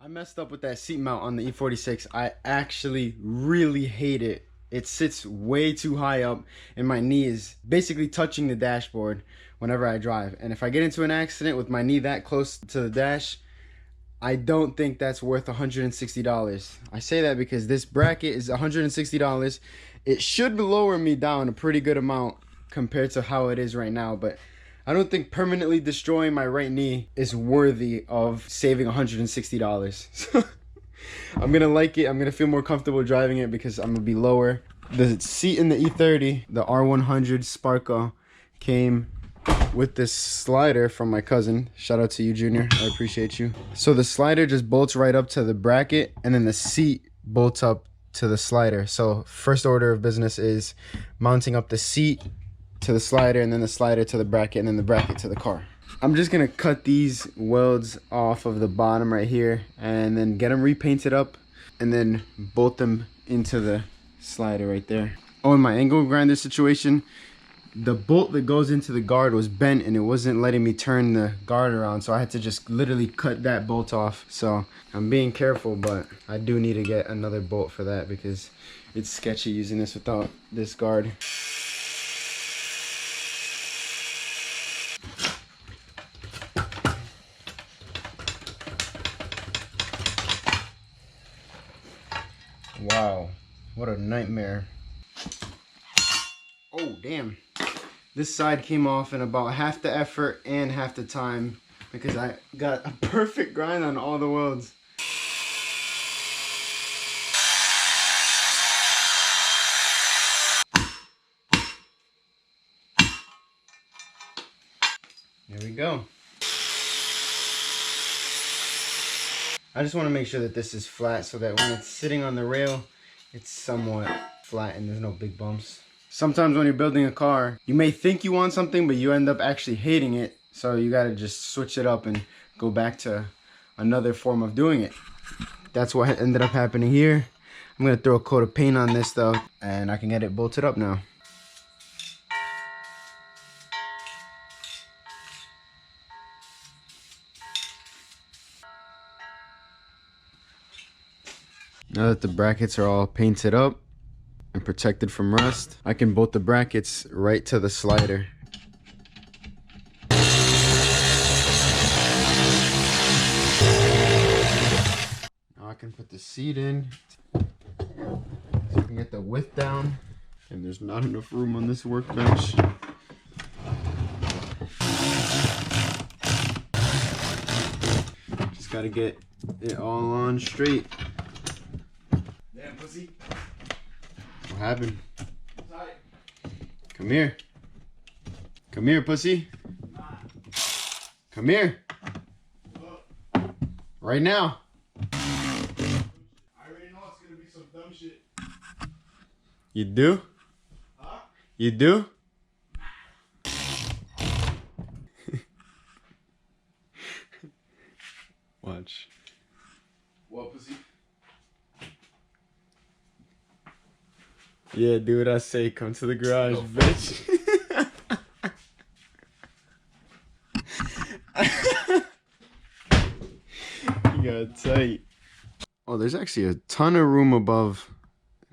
I messed up with that seat mount on the E46. I actually really hate it. It sits way too high up and my knee is basically touching the dashboard whenever I drive. And if I get into an accident with my knee that close to the dash, I don't think that's worth $160. I say that because this bracket is $160. It should lower me down a pretty good amount compared to how it is right now, but I don't think permanently destroying my right knee is worthy of saving $160. So I'm gonna like it. I'm gonna feel more comfortable driving it because I'm gonna be lower. The seat in the E30, the R100 Sparko, came with this slider from my cousin. Shout out to you, Junior. I appreciate you. So the slider just bolts right up to the bracket, and then the seat bolts up to the slider. So first order of business is mounting up the seat to the slider, and then the slider to the bracket, and then the bracket to the car. I'm just gonna cut these welds off of the bottom right here and then get them repainted up and then bolt them into the slider right there. Oh, in my angle grinder situation, the bolt that goes into the guard was bent and it wasn't letting me turn the guard around, so I had to just literally cut that bolt off. So I'm being careful, but I do need to get another bolt for that because it's sketchy using this without this guard. Wow, what a nightmare. Oh, damn. This side came off in about half the effort and half the time because I got a perfect grind on all the welds. There we go. I just want to make sure that this is flat so that when it's sitting on the rail, it's somewhat flat and there's no big bumps. Sometimes when you're building a car, you may think you want something, but you end up actually hating it. So you got to just switch it up and go back to another form of doing it. That's what ended up happening here. I'm going to throw a coat of paint on this though, and I can get it bolted up now. Now that the brackets are all painted up and protected from rust, I can bolt the brackets right to the slider. Now I can put the seat in so I can get the width down, and there's not enough room on this workbench. Just gotta get it all on straight. Pussy. What happened? Come here. Come here, pussy. Come here. Right now. I already know it's gonna be some dumb shit. You do? Huh? You do? Watch. What, pussy? Yeah, do what I say. Come to the garage, bitch. You got tight. Oh, there's actually a ton of room above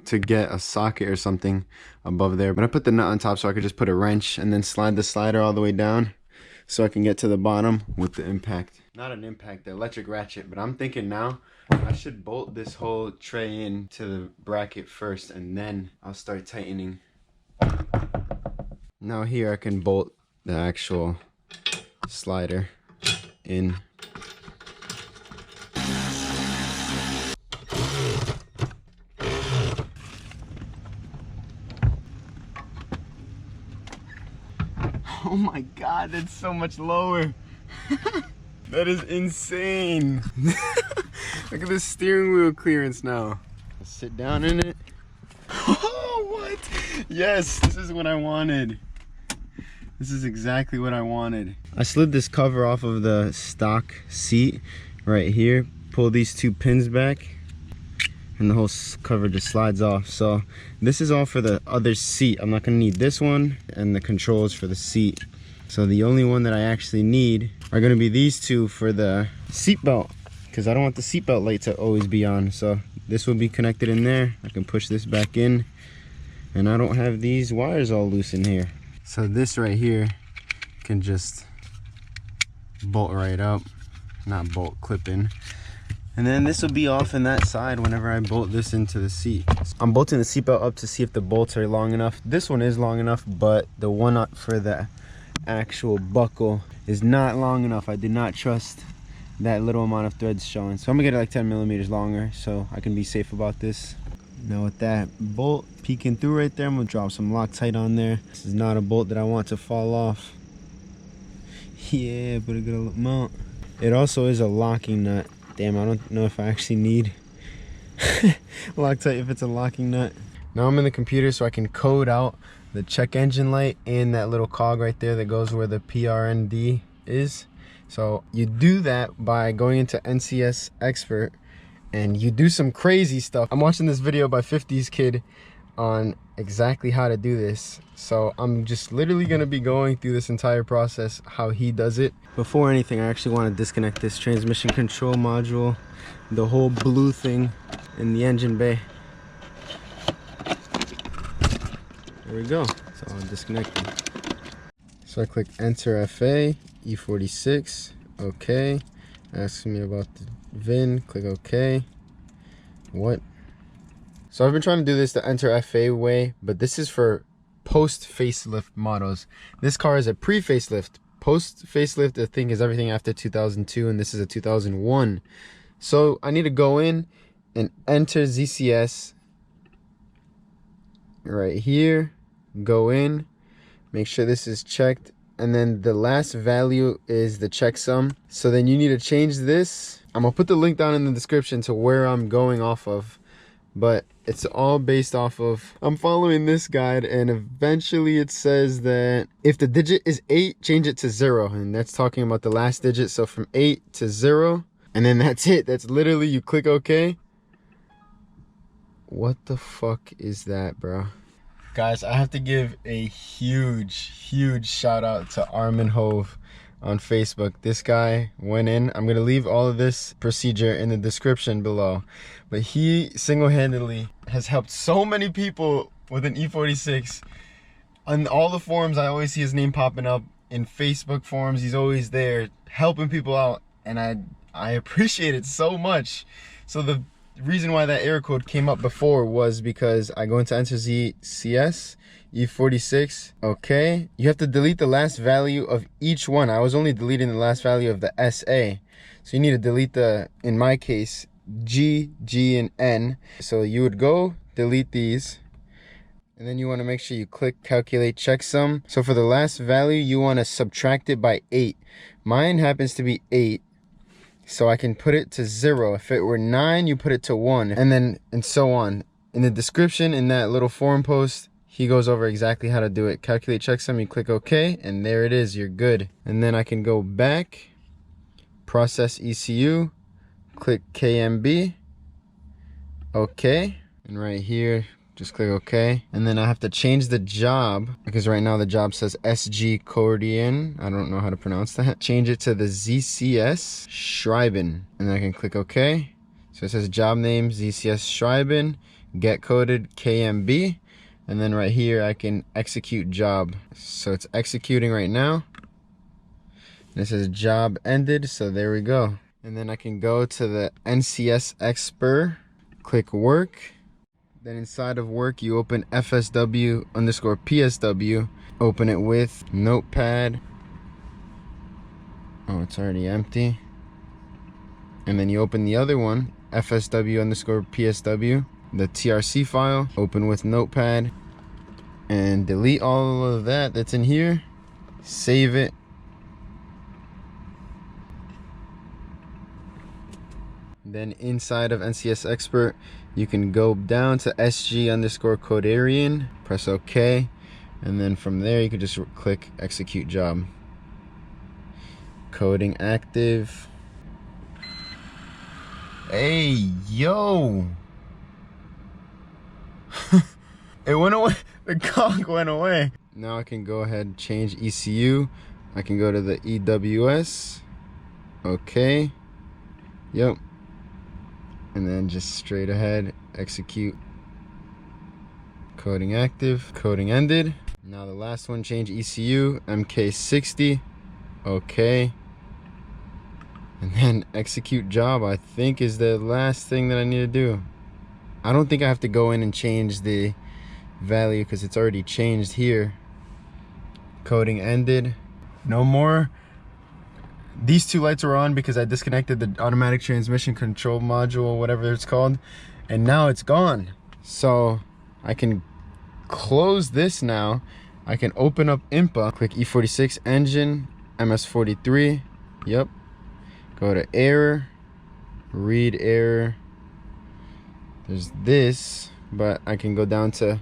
to get a socket or something above there. But I put the nut on top so I could just put a wrench and then slide the slider all the way down so I can get to the bottom with the impact. Not an impact, the electric ratchet. But I'm thinking now I should bolt this whole tray in to the bracket first and then I'll start tightening. Now here I can bolt the actual slider in. Oh my god, that's so much lower. That is insane. Look at this steering wheel clearance now. I'll sit down in it. Oh, what? Yes, this is what I wanted. This is exactly what I wanted. I slid this cover off of the stock seat right here. Pull these two pins back and the whole cover just slides off. So this is all for the other seat. I'm not gonna need this one and the controls for the seat. So the only one that I actually need are gonna be these two for the seat belt. because I don't want the seatbelt light to always be on. So this will be connected in there. I can push this back in, and I don't have these wires all loose in here. So this right here can just bolt right up, not bolt, clip in. And then this will be off in that side whenever I bolt this into the seat. I'm bolting the seatbelt up to see if the bolts are long enough. This one is long enough, but the one up for the actual buckle is not long enough. I did not trust that little amount of threads showing. So I'm gonna get it like 10 millimeters longer so I can be safe about this. Now with that bolt peeking through right there, I'm gonna drop some Loctite on there. This is not a bolt that I want to fall off. Yeah, but a good amount. It also is a locking nut. Damn, I don't know if I actually need Loctite if it's a locking nut. Now I'm in the computer so I can code out the check engine light and that little cog right there that goes where the PRND is. So you do that by going into NCS Expert and you do some crazy stuff. I'm watching this video by 50s Kid on exactly how to do this. So I'm just literally gonna be going through this entire process, how he does it. Before anything, I actually want to disconnect this transmission control module, the whole blue thing in the engine bay. There we go. So I'll disconnect it. So I click enter FA, E46, okay. Asks me about the VIN, click okay. What? So I've been trying to do this the enter FA way, but this is for post facelift models. This car is a pre-facelift. Post facelift, I think, is everything after 2002, and this is a 2001. So I need to go in and enter ZCS right here. Go in, make sure this is checked, and then the last value is the checksum. So then you need to change this. I'm gonna put the link down in the description to where I'm going off of, but it's all based off of, I'm following this guide, and eventually it says that if the digit is 8, change it to 0, and that's talking about the last digit. So from 8 to 0, and then that's it. That's literally, you click OK. What the fuck is that, bro? Guys, I have to give a huge shout out to Armin Hove on Facebook. This guy went in. I'm gonna leave all of this procedure in the description below, but he single-handedly has helped so many people with an E46. On all the forums, I always see his name popping up. In Facebook forums, he's always there helping people out, and I appreciate it so much. So the reason why that error code came up before was because I go into enter ZCS E46. Okay, you have to delete the last value of each one. I was only deleting the last value of the SA, so you need to delete the, in my case, G, G, and N. So you would go delete these, and then you want to make sure you click calculate checksum. So for the last value, you want to subtract it by 8. Mine happens to be 8, so I can put it to 0. If it were 9, you put it to 1, and then and so on. In the description, in that little forum post, he goes over exactly how to do it. Calculate checksum, you click OK, and there it is, you're good. And then I can go back, process ECU, click KMB, OK, and right here, just click OK. And then I have to change the job, because right now the job says SG Cordian. I don't know how to pronounce that. Change it to the ZCS Schreiben, and then I can click OK. So it says job name ZCS Schreiben, get coded KMB. And then right here, I can execute job. So it's executing right now. And it says job ended, so there we go. And then I can go to the NCS Expert, click work. Then inside of work, you open FSW_PSW. Open it with Notepad. Oh, it's already empty. And then you open the other one, FSW_PSW. The TRC file, open with Notepad, and delete all of that that's in here. Save it. Then inside of NCS Expert, you can go down to SG_Codarian, press OK, and then from there you can just click execute job. Coding active. Hey, yo! It went away. The cog went away. Now I can go ahead and change ECU. I can go to the EWS. Okay. Yep. And then just straight ahead, execute. Coding active, coding ended. Now the last one, change ECU, MK60. Okay. And then execute job, I think, is the last thing that I need to do. I don't think I have to go in and change the value because it's already changed here. Coding ended. No more. These two lights are on because I disconnected the automatic transmission control module, whatever it's called, and now it's gone. So I can close this now. I can open up inpa, click E46 engine, MS43. Yep. Go to error, read error. There's this, but I can go down to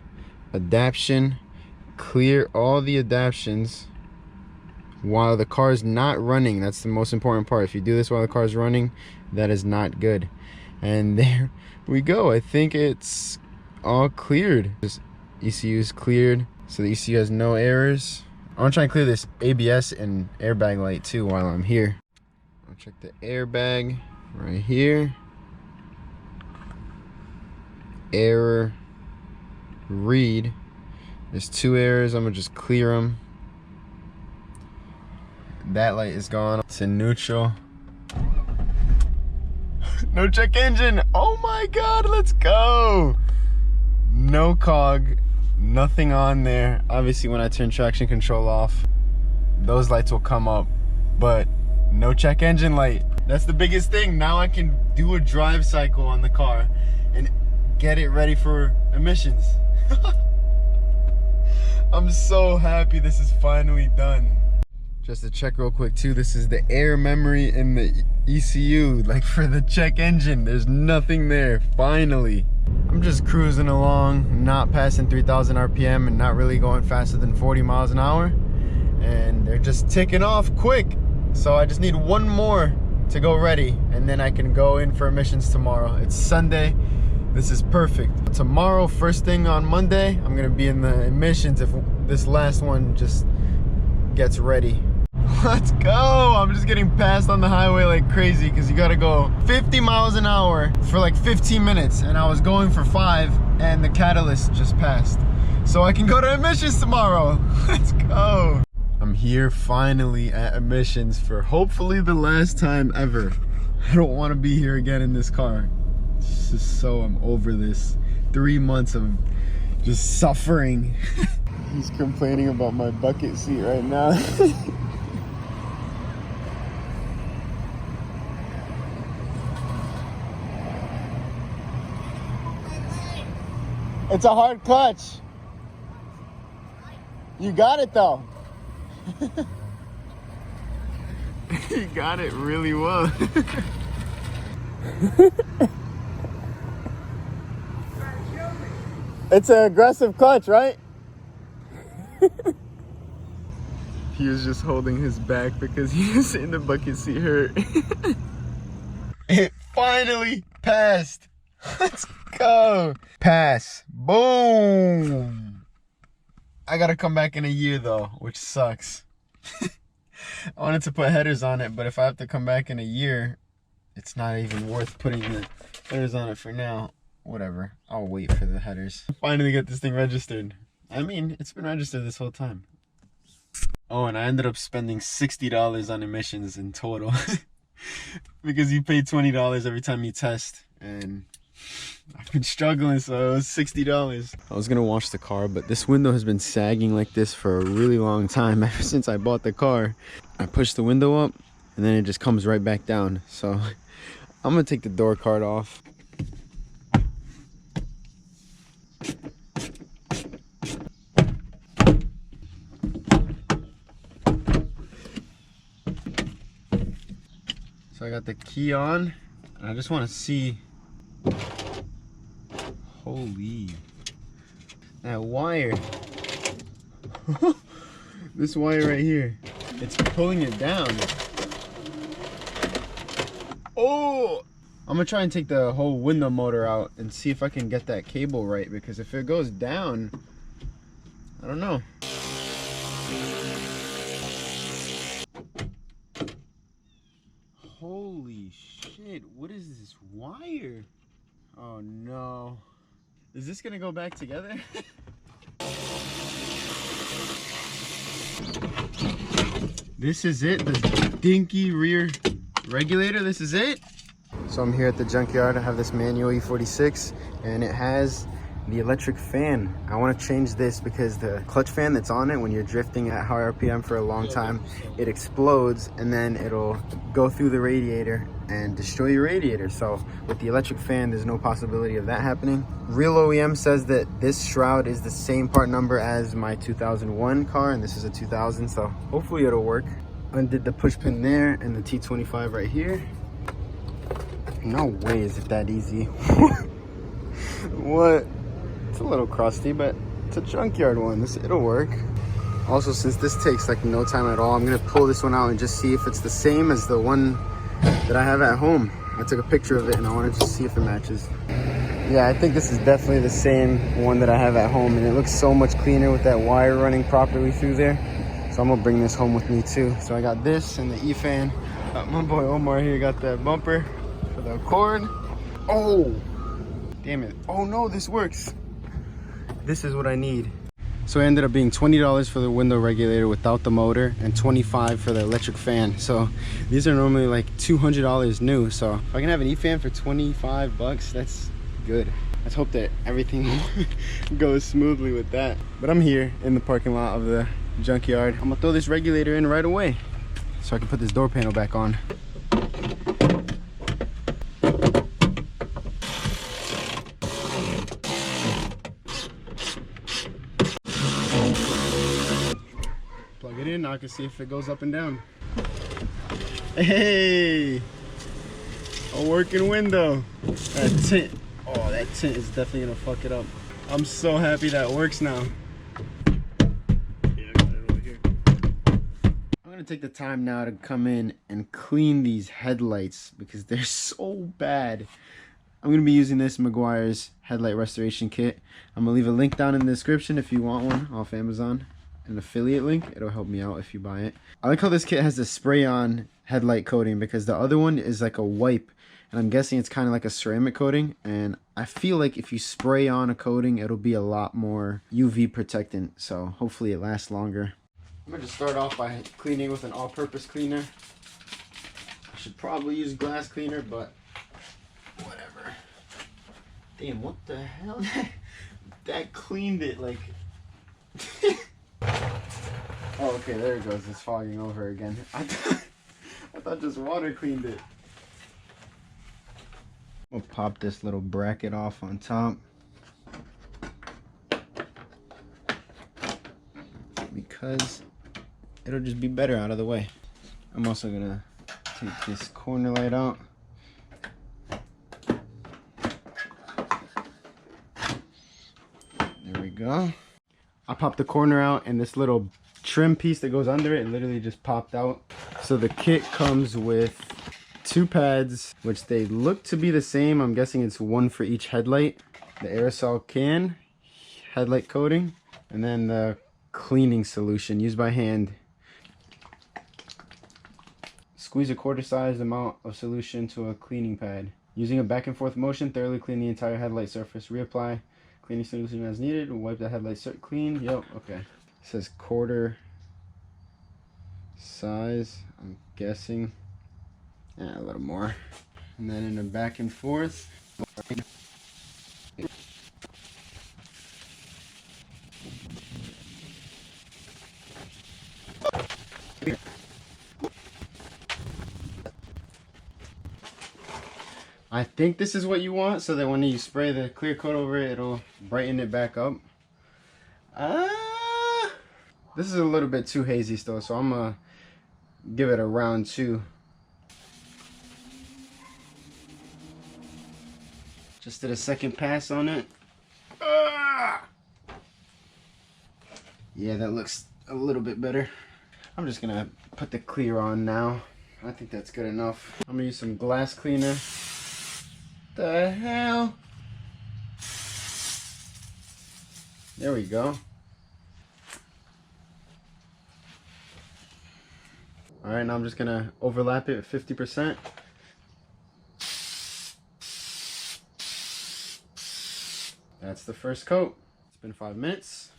adaptation, clear all the adaptions while the car is not running. That's the most important part. If you do this while the car is running, that is not good. And there we go. I think it's all cleared. This ECU is cleared, so the ECU has no errors. I want to try and clear this ABS and airbag light too while I'm here. I'll check the airbag right here. Error, read. There's 2 errors. I'm gonna just clear them. That light is gone. It's in neutral. No check engine. Oh my god, let's go. No cog, nothing on there. Obviously when I turn traction control off, those lights will come up, but no check engine light. That's the biggest thing. Now I can do a drive cycle on the car and get it ready for emissions. I'm so happy this is finally done. Just to check real quick too, this is the air memory in the ECU, like for the check engine. There's nothing there, finally. I'm just cruising along, not passing 3,000 RPM and not really going faster than 40 miles an hour. And they're just ticking off quick. So I just need one more to go ready, and then I can go in for emissions tomorrow. It's Sunday. This is perfect. Tomorrow, first thing on Monday, I'm gonna be in the emissions if this last one just gets ready. Let's go. I'm just getting passed on the highway like crazy because you gotta go 50 miles an hour for like 15 minutes, and I was going for 5 and the catalyst just passed. So I can go to emissions tomorrow. Let's go. I'm here finally at emissions for hopefully the last time ever. I don't want to be here again in this car. It's just so, I'm over this. 3 months of just suffering. He's complaining about my bucket seat right now. It's a hard clutch. You got it though. You got it really well. It's an aggressive clutch, right? He was just holding his back because he was in the bucket seat hurt. It finally passed. Let's go. Pass. Boom. I gotta come back in a year though, which sucks. I wanted to put headers on it, but if I have to come back in a year, it's not even worth putting the headers on it for now. Whatever, I'll wait for the headers. Finally get this thing registered. I mean, it's been registered this whole time. Oh, and I ended up spending $60 on emissions in total. Because you pay $20 every time you test, and I've been struggling, so it was $60. I was gonna wash the car, but this window has been sagging like this for a really long time, ever since I bought the car. I push the window up, and then it just comes right back down. So I'm gonna take the door card off. So I got the key on, and I just want to see. Holy, that wire. This wire right here, it's pulling it down. Oh, I'm gonna try and take the whole window motor out and see if I can get that cable right, because if it goes down, I don't know. Holy shit. shit, what is this wire? Oh no. Is this gonna go back together? This is it, the dinky rear regulator, this is it? So I'm here at the junkyard. I have this manual E46 and it has the electric fan. I want to change this because the clutch fan that's on it, when you're drifting at high RPM for a long time, it explodes and then it'll go through the radiator and destroy your radiator. So with the electric fan, there's no possibility of that happening. Real OEM says that this shroud is the same part number as my 2001 car, and this is a 2000, so hopefully it'll work. Undid the push pin there and the T25 right here. No way is it that easy. What? It's a little crusty, but it's a junkyard one. It'll work. Also, since this takes like no time at all, I'm gonna pull this one out and just see if it's the same as the one that I have at home. I took a picture of it and I wanted to see if it matches. Yeah, I think this is definitely the same one that I have at home, and it looks so much cleaner with that wire running properly through there. So I'm gonna bring this home with me too. So I got this and the E-fan. My boy Omar here got the bumper for the cord. Oh, damn it. Oh no, this works. This is what I need. So it ended up being $20 for the window regulator without the motor and $25 for the electric fan. So these are normally like $200 new. So if I can have an E-fan for 25 bucks, that's good. Let's hope that everything goes smoothly with that. But I'm here in the parking lot of the junkyard. I'm gonna throw this regulator in right away so I can put this door panel back on. Plug it in, now I can see if it goes up and down. Hey, a working window. That tint, oh, that tint is definitely gonna fuck it up. I'm so happy that works now. I'm gonna take the time now to come in and clean these headlights because they're so bad. I'm gonna be using this Meguiar's headlight restoration kit. I'm gonna leave a link down in the description if you want one off Amazon. An affiliate link, it'll help me out if you buy it. I like how this kit has the spray on headlight coating because the other one is like a wipe, and I'm guessing it's kind of like a ceramic coating, and I feel like if you spray on a coating it'll be a lot more UV protectant, so hopefully it lasts longer. I'm gonna just start off by cleaning with an all-purpose cleaner. I should probably use glass cleaner, but whatever. Damn, what the hell? That cleaned it like oh, okay, there it goes. It's fogging over again. I thought just water cleaned it. We'll pop this little bracket off on top because it'll just be better out of the way. I'm also gonna take this corner light out. There we go. I popped the corner out, and this little trim piece that goes under it literally just popped out. So the kit comes with 2 pads, which they look to be the same. I'm guessing it's one for each headlight. The aerosol can, headlight coating, and then the cleaning solution used by hand. Squeeze a quarter-sized amount of solution to a cleaning pad. Using a back and forth motion, thoroughly clean the entire headlight surface. Reapply cleaning solution as needed. Wipe the headlight clean. Yep, okay. It says quarter size, I'm guessing. Yeah, a little more. And then in the back and forth. I think this is what you want, so that when you spray the clear coat over it, it'll brighten it back up. This is a little bit too hazy still, so I'm gonna give it a round 2. Just did a second pass on it. Yeah, that looks a little bit better. I'm just gonna put the clear on now. I think that's good enough. I'm gonna use some glass cleaner. The hell? There we go. All right, now I'm just gonna overlap it at 50%. That's the first coat. It's been 5 minutes.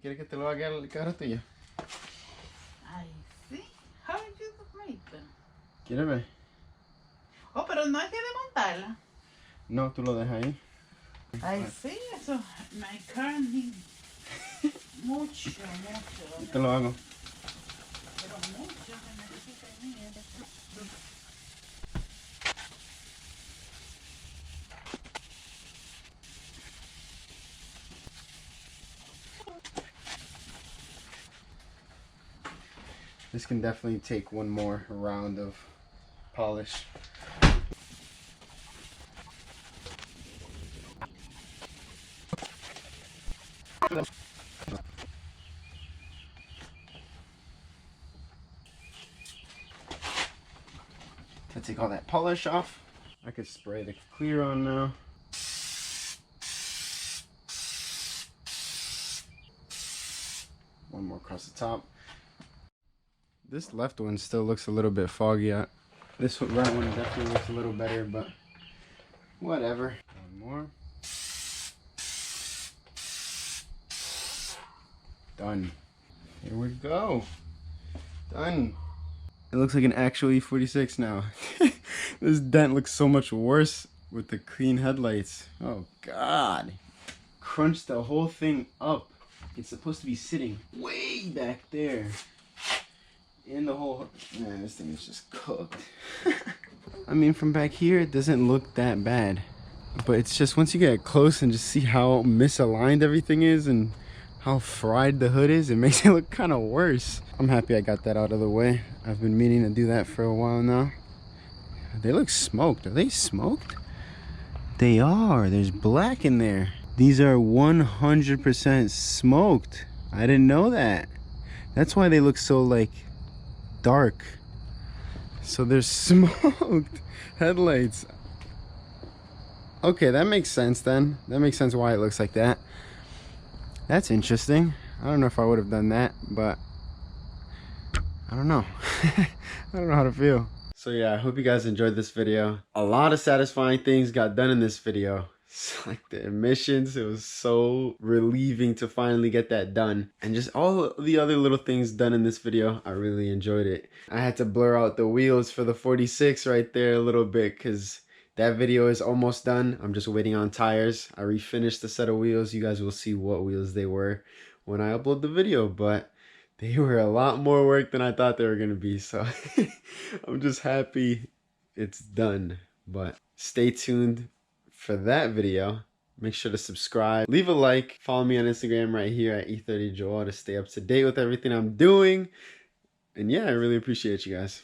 ¿Quieres que te lo haga el carro tuyo? Ay, sí. How did you make them? ¿Quieres ver? Oh, pero no hay que desmontarla. No, tú lo dejas ahí. Ay, sí, eso. My car needs mucho. Te lo hago. Pero mucho que necesita el mío. This can definitely take one more round of polish. To take all that polish off, I could spray the clear on now. One more across the top. This left one still looks a little bit foggy. This right one definitely looks a little better, but whatever. One more. Done. Here we go. Done. It looks like an actual E46 now. This dent looks so much worse with the clean headlights. Oh God. Crunched the whole thing up. It's supposed to be sitting way back there. In the whole, man, this thing is just cooked. I mean, from back here, it doesn't look that bad. But it's just once you get close and just see how misaligned everything is and how fried the hood is, it makes it look kind of worse. I'm happy I got that out of the way. I've been meaning to do that for a while now. They look smoked. Are they smoked? They are. There's black in there. These are 100% smoked. I didn't know that. That's why they look so like dark. So they're smoked headlights. Okay, that makes sense then. That makes sense why it looks like that. That's interesting. I don't know if I would have done that, but I don't know. I don't know how to feel. So yeah, I hope you guys enjoyed this video. A lot of satisfying things got done in this video. It's like the emissions, it was so relieving to finally get that done. And just all the other little things done in this video, I really enjoyed it. I had to blur out the wheels for the 46 right there a little bit because that video is almost done. I'm just waiting on tires. I refinished the set of wheels. You guys will see what wheels they were when I upload the video, but they were a lot more work than I thought they were gonna be. So I'm just happy it's done. But stay tuned for that video. Make sure to subscribe, leave a like, follow me on Instagram right here at E30Joel to stay up to date with everything I'm doing. And yeah, I really appreciate you guys.